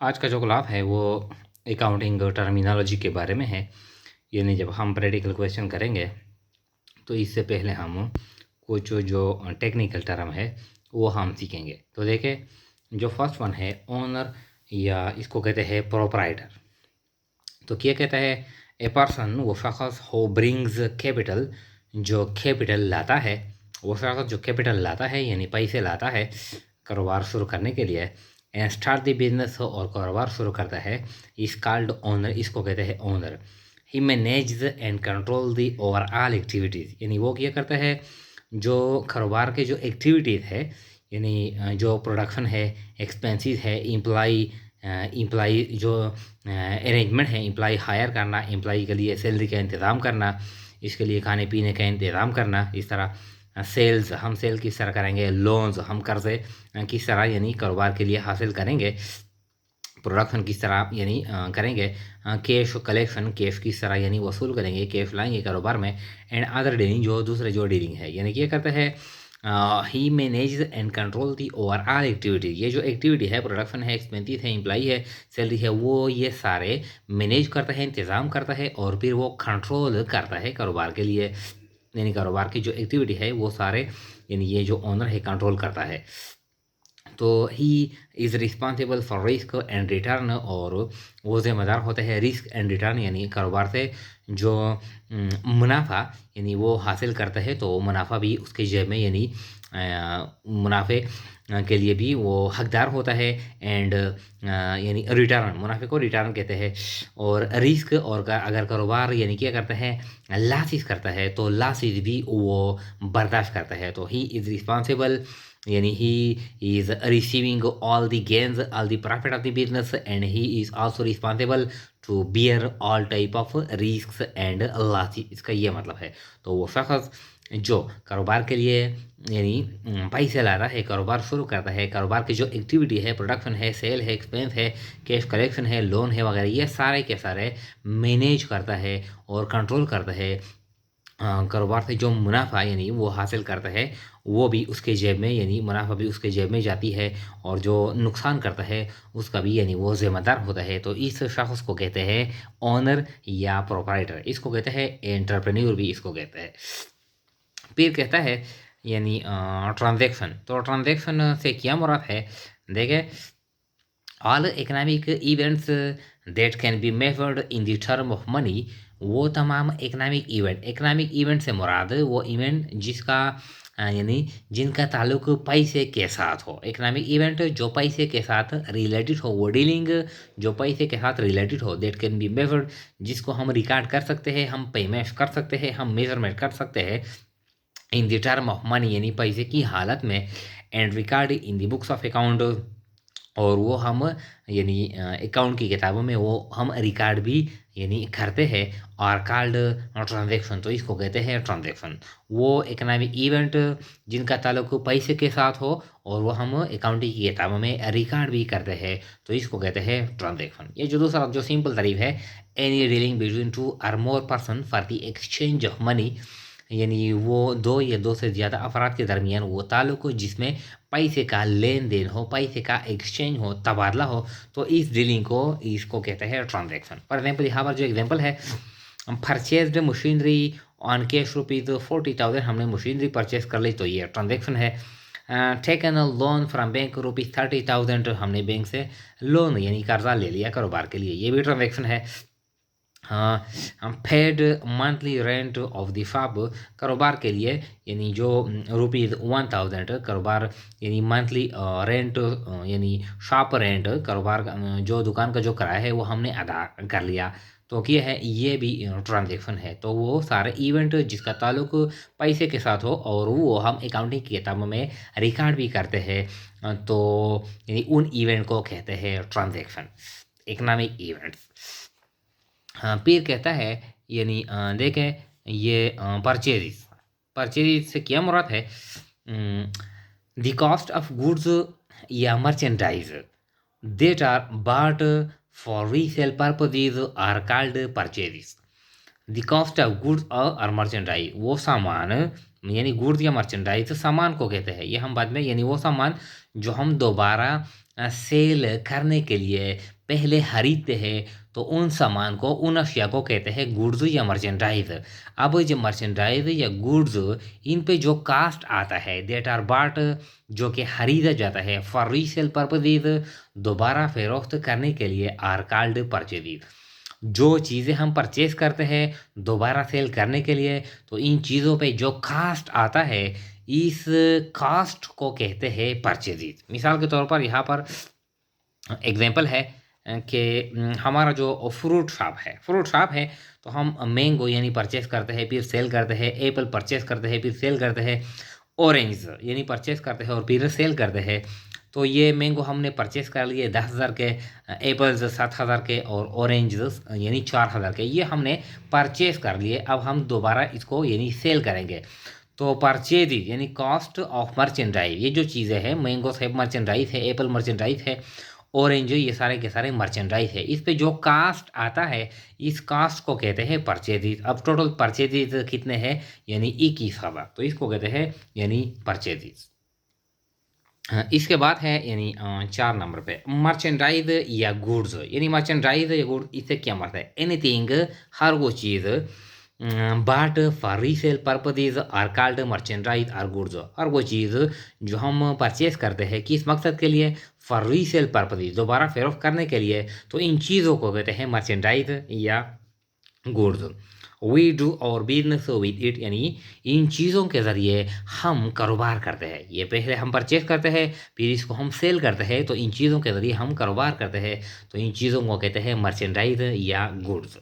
आज का जो क्लास है वो अकाउंटिंग टर्मिनोलॉजी के बारे में है। यानी जब हम प्रैक्टिकल क्वेश्चन करेंगे तो इससे पहले हम कुछ जो टेक्निकल टर्म है वो हम सीखेंगे। तो देखें, जो फर्स्ट वन है ओनर, या इसको कहते हैं प्रोपराइटर। तो क्या कहता है, ए पर्सन वो शख्स हो ब्रिंग्स कैपिटल, जो कैपिटल लाता है, वो शख्स जो कैपिटल लाता है यानी पैसे लाता है कारोबार शुरू करने के लिए, एंड स्टार्ट द बिजनेस और कारोबार शुरू करता है, इस कॉल्ड ओनर, इसको कहते हैं owner. He manage and control the overall activities, यानी वो क्या करता है, जो कारोबार के जो एक्टिविटीज़ है, यानी जो प्रोडक्शन है, एक्सपेंसेस है, एम्प्लाई जो अरेंजमेंट है, एम्प्लाई हायर करना, एम्प्लाई के लिए सैलरी का इंतज़ाम करना, इसके लिए खाने पीने का इंतज़ाम करना, इस तरह सेल्स, हम सेल किस तरह करेंगे, लोन्स हम कर्ज़े किस तरह यानी कारोबार के लिए हासिल करेंगे, प्रोडक्शन किस तरह यानी करेंगे, कैश कलेक्शन, कैश किस तरह यानी वसूल करेंगे, कैश लाएंगे कारोबार में, एंड अदर डीलिंग, जो दूसरे जो डीलिंग है, यानी क्या करते हैं, he manage and control the overall activity. ये जो एक्टिविटी है, प्रोडक्शन है, एक्सपेंसिस है, एम्प्लाई है, सैलरी है, वो ये सारे मैनेज करता है, इंतज़ाम करता है, और फिर वो कंट्रोल करता है कारोबार के लिए। यानी कारोबार की जो एक्टिविटी है वो सारे यानी ये जो ओनर है कंट्रोल करता है। तो he is responsible for risk and return, और वो ज़िम्मेदार होते हैं रिस्क एंड रिटर्न, यानी कारोबार से जो मुनाफा यानी वो हासिल करता है, तो मुनाफा भी उसके जेब में, यानी मुनाफे के लिए भी वो हकदार होता है। एंड यानी रिटर्न, मुनाफे को रिटर्न कहते हैं। और रिस्क, और अगर कारोबार यानी क्या करता है, लॉसेस करता है, तो लॉसेस भी वो बर्दाश्त करता है। तो ही इज़ रिस्पॉन्सिबल, यानी he is receiving all the gains, all the profit of the business, and he is also responsible to bear all type of risks and losses। इसका ये मतलब है। तो वो शख्स जो कारोबार के लिए यानी पैसे ला रहा है, कारोबार शुरू करता है, कारोबार की जो एक्टिविटी है, प्रोडक्शन है, सेल है, एक्सपेंस है, कैश कलेक्शन है, लोन है वगैरह, ये सारे के सारे मैनेज करता है और कंट्रोल करता है। कारोबार से जो मुनाफा यानी वो हासिल करता है, वो भी उसके जेब में, यानी मुनाफा भी उसके जेब में जाती है, और जो नुकसान करता है उसका भी यानी वो जिम्मेदार होता है। तो इस शख्स को कहते हैं ओनर या प्रोप्राइटर, इसको कहते हैं एंटरप्रेन्योर भी इसको कहते हैं। फिर कहता है यानी ट्रांजैक्शन। तो ट्रांजैक्शन से क्या मुराद है, देखें, all economic events that can be measured in the term of money. वो तमाम इकोनॉमिक इवेंट से मुराद वो इवेंट जिसका यानी जिनका ताल्लुक पैसे के साथ हो। इकोनॉमिक इवेंट जो पैसे के साथ रिलेटेड हो, वो डीलिंग जो पैसे के साथ रिलेटेड हो, दैट कैन बी मेजर्ड, जिसको हम रिकॉर्ड कर सकते हैं, हम पेमेंट कर सकते हैं, हम मेजरमेंट कर सकते हैं in the term of money, यानी पैसे की हालत में, and record in the books of account, और वो हम यानी अकाउंट की किताबों में वो हम रिकॉर्ड भी यानी करते हैं, और कॉल्ड ट्रांजैक्शन, तो इसको कहते हैं ट्रांजैक्शन। वो इकोनॉमिक इवेंट जिनका ताल्लुक पैसे के साथ हो और वो हम अकाउंटिंग की किताबों में रिकॉर्ड भी करते हैं, तो इसको कहते हैं ट्रांजैक्शन। ये जो दूसरा जो सिंपल तारीफ है, एनी डीलिंग बिटवीन टू और more person for the exchange of money, यानी वो दो या दो से ज़्यादा अफराद के दरमियान वो ताल्लुक हो जिसमें पैसे का लेन देन हो, पैसे का एक्सचेंज हो, तबादला हो, तो इस डीलिंग को इसको कहते हैं ट्रांजैक्शन। फॉर एग्जाम्पल, यहाँ पर जो एग्जाम्पल है, परचेज्ड मशीनरी ऑन कैश ₹40,000, हमने मशीनरी परचेज कर ली, तो ये ट्रांजैक्शन है। Taken a loan from bank ₹30,000, हमने बैंक से लोन यानी कर्जा ले लिया कारोबार के लिए, ये भी ट्रांजैक्शन है। Paid monthly rent of the shop, कारोबार के लिए यानी जो ₹1000 कारोबार यानी मंथली रेंट, यानी शॉप रेंट, कारोबार जो दुकान का जो किराया है वो हमने अदा कर लिया, तो क्या है, ये भी ट्रांजैक्शन है। तो वो सारे इवेंट जिसका ताल्लुक पैसे के साथ हो और वो हम अकाउंटिंग की किताबों में रिकॉर्ड भी करते हैं, तो यानी उन इवेंट को कहते हैं ट्रांजैक्शन, इकोनॉमिक इवेंट्स। हाँ, फिर कहता है यानी देखें, ये परचेज से क्या मुराद है, द कॉस्ट ऑफ गुड्स या merchandise that are bought for resale purposes are called purchase. The cost of goods और मर्चेंडाइज, वो सामान यानी गुड्स या मर्चेंडाइज सामान को कहते हैं, ये हम बाद में, यानी वो सामान जो हम दोबारा सेल करने के लिए पहले खरीदते हैं, तो उन सामान को, उन अशिया को कहते हैं गुड्स या मर्चेंडाइज। अब जो मर्चेंडाइज या गुड्स, इन पे जो कास्ट आता है, देट आर बाट, जो कि खरीदा जाता है फॉर रीसेल पर्पसेज, दोबारा फरोख्त करने के लिए, आर कॉल्ड परचेज। जो चीज़ें हम परचेज करते हैं दोबारा सेल करने के लिए, तो इन चीज़ों पे जो कास्ट आता है, इस कास्ट को कहते हैं परचेज। मिसाल के तौर पर यहाँ पर एग्जांपल है कि हमारा जो फ्रूट शॉप है, तो हम मैंगो यानी परचेस करते हैं फिर सेल करते हैं, एप्पल परचेस करते हैं फिर सेल करते हैं, ऑरेंज यानी परचेस करते हैं और फिर सेल करते हैं। तो ये मैंगो हमने परचेस कर लिए 10,000 के, एप्पल्स 7,000 के और ऑरेंज यानी 4,000 के, ये हमने परचेस कर लिए। अब हम दोबारा इसको यानी सेल करेंगे। तो परचेज यानी कॉस्ट ऑफ मर्चेंडाइज, ये जो चीज़ें हैं, मैंगो है मर्चेंडाइज है, एप्पल मर्चेंडाइज है, ऑरेंज ये सारे के सारे मर्चेंडाइज है, इस पे जो कास्ट आता है, इस कास्ट को कहते हैं परचेजेज। अब टोटल परचेजेज कितने हैं, यानी 21,000, तो इसको कहते हैं यानी परचेजेज। इसके बाद है यानी 4 नंबर पे मर्चेंडाइज या गुड्स, यानी मर्चेंडाइज या गुड्स, इससे क्या मतलब है, एनीथिंग, हर वो चीज़ bought for resale purposes are called merchandise or goods. और वो चीज़ जो हम परचेस करते हैं किस मकसद के लिए, फॉर रीसेल पर्पसेज, दोबारा फरोख्त करने के लिए, तो इन चीज़ों को कहते हैं मर्चेंडाइज या गुड्स। वी डू और बिजनेस विद इट, यानी इन चीज़ों के ज़रिए हम कारोबार करते हैं। ये पहले हम परचेस करते हैं फिर इसको हम सेल करते हैं, तो इन चीज़ों के ज़रिए हम कारोबार करते हैं, तो इन चीज़ों को कहते हैं मर्चेंडाइज या गुड्स।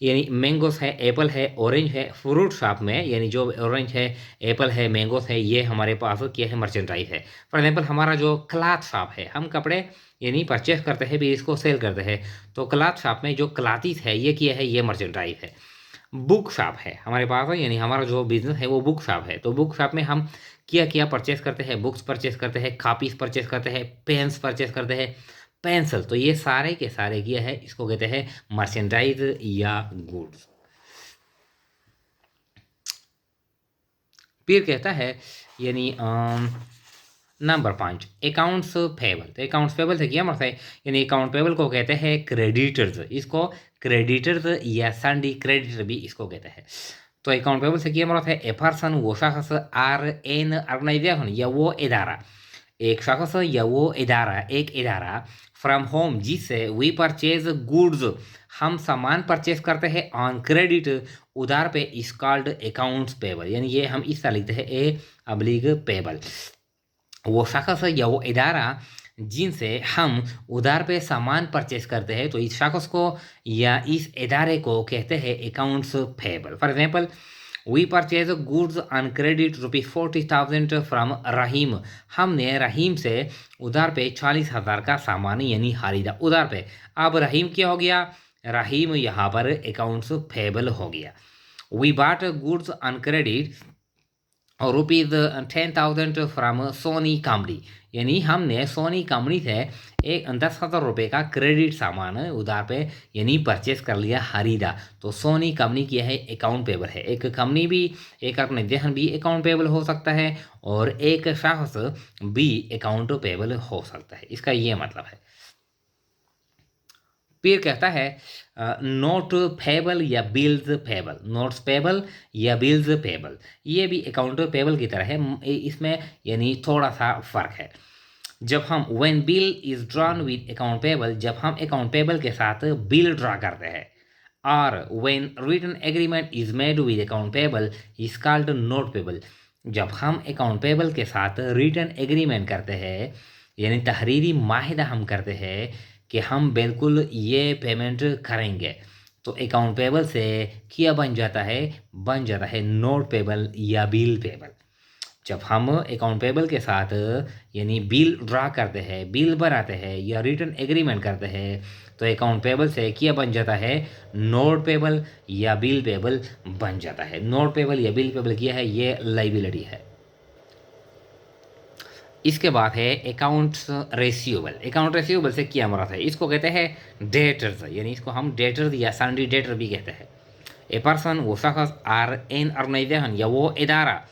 यानी मैंगोस है, एप्पल है, ऑरेंज है, फ्रूट शॉप में यानी जो ऑरेंज है, एप्पल है, मैंगोस है, ये हमारे पास क्या है, मर्चेंडाइज है। फॉर एग्जांपल हमारा जो क्लॉथ शॉप है, हम कपड़े यानी परचेस करते हैं फिर इसको सेल करते हैं, तो क्लॉथ शॉप में जो क्लॉथिस है ये क्या है, ये मर्चेंडाइज है। बुक शॉप है हमारे पास है, यानी हमारा जो बिजनेस है वो बुक शॉप है, तो बुक शॉप में हम क्या क्या परचेस करते हैं, बुक्स परचेस करते हैं, कापीज परचेस करते हैं, पेन्स परचेस करते हैं, पेंसिल, तो ये सारे के सारे क्या है, इसको कहते हैं मर्चेंडाइज या गुड्स। फिर कहता है यानी नंबर 5 अकाउंट्स पेबल। तो अकाउंट्स पेबल से क्या मतलब है, यानी अकाउंट पेबल को कहते हैं क्रेडिटर्स, इसको क्रेडिटर्स या संडी क्रेडिटर भी इसको कहते हैं। तो अकाउंट पेबल से क्या मतलब है, ए पर्सन वो शख्स, आर एन ऑर्गेनाइजेशन या वो इदारा, एक शख्स या वो इदारा, एक इदारा, फ्रॉम होम जिससे वी परचेज गुड्स, हम सामान परचेज करते हैं, ऑन क्रेडिट उधार पे, इस कॉल्ड अकाउंट्स पेबल। यानी ये हम इस तरह लिखते हैं, ए अब्लिग पेबल। वो शख्स या वो इदारा जिनसे हम उधार पे सामान परचेस करते हैं, तो इस शख्स को या इस इदारे को कहते हैं accounts payable. For example we purchase goods on credit ₹40,000 from Rahim, हमने रहीम से उधार पे 40,000 का सामान यानी खरीदा उधार पे। अब रहीम क्या हो गया, रहीम यहाँ पर अकाउंट्स पेबल हो गया। वी बाट गुड्स ऑन क्रेडिट और ₹10,000 फ्रॉम सोनी कंपनी, यानी हमने सोनी कंपनी से एक 10,000 रुपये का क्रेडिट सामान उधार पे यानी परचेस कर लिया, खरीदा, तो सोनी कंपनी की है अकाउंट पेबल है। एक कंपनी भी, एक ऑर्गेनाइजेशन भी अकाउंट पेबल हो सकता है और एक शख्स भी अकाउंट पेबल हो सकता है, इसका ये मतलब है। फिर कहता है नोट पेबल या बिल्स पेबल, नोट्स पेबल या बिल्स पेबल, ये भी अकाउंट पेबल की तरह है, इसमें यानी थोड़ा सा फर्क है। जब हम when bill is drawn with account payable, जब हम अकाउंट पेबल के साथ बिल ड्रा करते हैं, और when written agreement is made with account payable is called note payable, जब हम अकाउंट पेबल के साथ रिटन एग्रीमेंट करते हैं यानी तहरीरी माहिदा हम करते हैं कि हम बिल्कुल ये पेमेंट करेंगे, तो अकाउंट पेबल से क्या बन जाता है, बन जाता है नोट पेबल या बिल पेबल। जब हम अकाउंट पेबल के साथ यानी बिल ड्रा करते हैं, बिल बनाते हैं या रिटर्न एग्रीमेंट करते हैं, तो अकाउंट पेबल से क्या बन जाता है, नोट पेबल या बिल पेबल बन जाता है। नोट पेबल या बिल पेबल क्या है, ये लाइबिलिटी है। इसके बाद है अकाउंट्स रेसिवेबल। अकाउंट रेसिवेबल से क्या मुराद है, इसको कहते हैं डेटर्स, यानी इसको हम डेटर्स या सन्डी डेटर भी कहते हैं। ए पर्सन वो शख्स, आर एन ऑर्गेनाइजेशन या वो इदारा,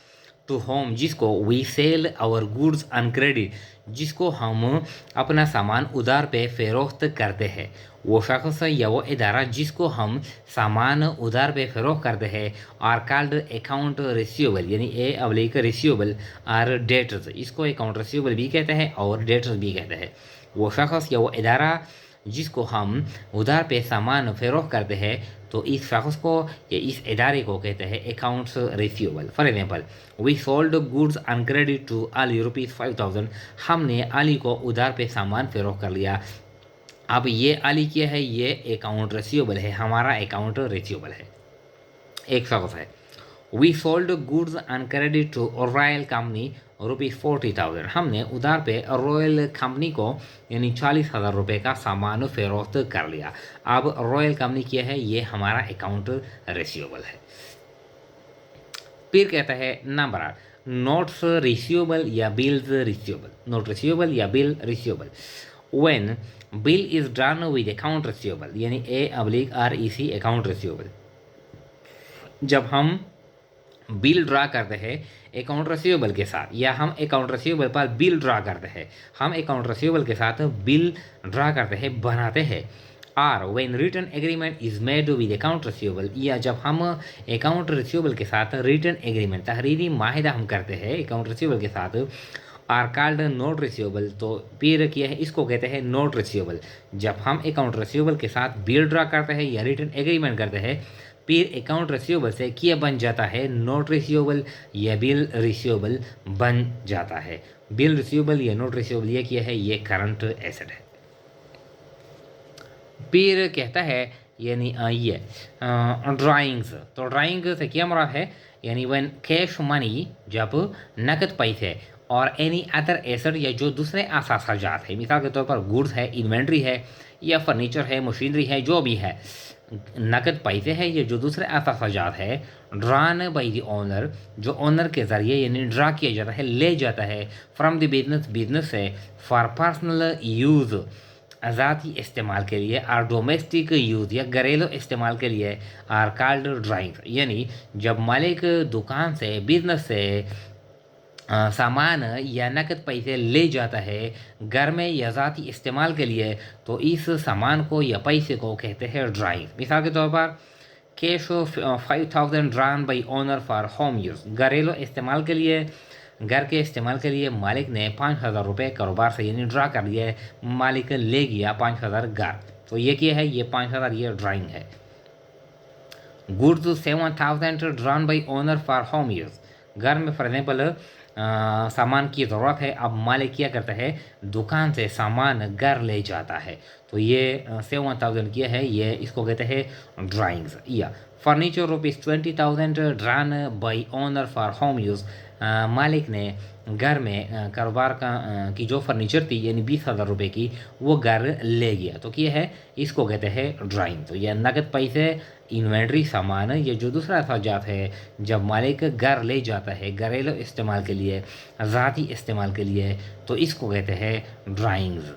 टू होम जिसको we sell our goods on credit, जिसको हम अपना सामान उधार पे फरोख्त करते हैं, वो शख्स या वो इदारा जिसको हम सामान उधार पे फरोख्त करते हैं आर कॉल्ड अकाउंट रिसीवेबल, यानी ए अवलिक रिसीवेबल आर डेटर्स, इसको अकाउंट रिसीवेबल भी कहते हैं और डेटर्स भी कहते हैं। वो शख्स या वो इदारा जिसको हम उधार पे सामान फरोख्त करते हैं तो इस शख्स को या इस इदारे को कहते हैं accounts receivable. For example, we sold goods on credit to Ali ₹5000, हमने अली को उधार पे सामान फरोख्त कर लिया। अब ये अली क्या है, ये अकाउंट रिसीवेबल है, हमारा अकाउंट रिसीवेबल है। एक शख्स है, we sold goods on credit to Royal company ₹40,000, हमने उधार पे रॉयल कंपनी को यानी 40,000 रुपये का सामान फरोख्त कर लिया। अब रॉयल कंपनी क्या है, ये हमारा अकाउंट रिसीवेबल है। फिर कहता है नंबर 8, नोट्स रिसीवेबल या बिल्स रिसीवेबल। नोट रिसीवेबल या bill receivable, when bill is done with account receivable, यानी A/REC अकाउंट रिसीवेबल, जब हम बिल ड्रा करते हैं अकाउंट रिसीवेबल के साथ, या हम अकाउंट रिसीवेबल पर बिल ड्रा करते हैं, हम अकाउंट रिसीवेबल के साथ बिल ड्रा करते हैं, बनाते हैं। Or when written agreement is made with account receivable, या जब हम अकाउंट रिसीवेबल के साथ रिटर्न एग्रीमेंट तहरीरी माहिदा हम करते हैं अकाउंट रिसीवेबल के साथ, आर कॉल्ड नोट रिसीवेबल, तो फिर किया है इसको कहते हैं नोट रिसीवेबल। जब हम अकाउंट रिसीवेबल के साथ बिल ड्रा करते हैं या रिटर्न एग्रीमेंट करते हैं, फिर अकाउंट रिसीवेबल से क्या बन जाता है, नोट रिसीवेबल या बिल रिसीवेबल बन जाता है। बिल रिसीवेबल या नोट रिसीवेबल ये क्या है, ये करंट एसेट है। फिर कहता है यानी ये ड्राइंग्स, तो ड्राइंग से क्या मुराद है, यानी व्हेन कैश मनी, जब नकद पैसे, और एनी अदर एसेट या जो दूसरे असासाजात है, मिसाल के तौर पर गुड्स है, इन्वेंट्री है, या फर्नीचर है, मशीनरी है, जो भी है, नकद पैसे है या जो दूसरे असासाजात है, ड्रान बाई द ओनर, जो ओनर के ज़रिए यानी ड्रा किया जाता है, ले जाता है, फ्रॉम द बिजनेस, बिजनेस से, फॉर पर्सनल यूज़, ज़ाती इस्तेमाल के लिए, और डोमेस्टिक यूज़ या घरेलू इस्तेमाल के लिए, आर कॉल्ड ड्राइंग, यानी जब मालिक दुकान से, बिजनेस से सामान या नकद पैसे ले जाता है घर में या ज़ाती इस्तेमाल के लिए, तो इस सामान को या पैसे को कहते हैं ड्राइंग। मिसाल के तौर पर cash 5,000 drawn by owner for home use, घरेलू इस्तेमाल के लिए, घर के इस्तेमाल के लिए मालिक ने 5,000 रुपये कारोबार से यानी ड्रा कर लिया है, मालिक ले गया 5,000 घर, तो ये क्या है, ये 5,000 ये ड्राइंग है। Goods 7,000 drawn by owner for home use, घर में फॉर एग्जाम्पल सामान की ज़रूरत है, अब मालिक क्या करता है, दुकान से सामान घर ले जाता है, तो ये 7,000 किया है, ये इसको कहते हैं ड्राइंग्स। या furniture ₹20,000 drawn by owner for home use, मालिक ने घर में कारोबार की जो फर्नीचर थी यानी 20,000 रुपये की, वो घर ले गया, तो क्या है, इसको कहते हैं ड्राइंग। तो यह नकद पैसे, इन्वेंट्री सामान या जो दूसरा अखराजात है, जब मालिक घर ले जाता है घरेलू इस्तेमाल के लिए, ज़ाती इस्तेमाल के लिए, तो इसको कहते हैं ड्राइंग्स।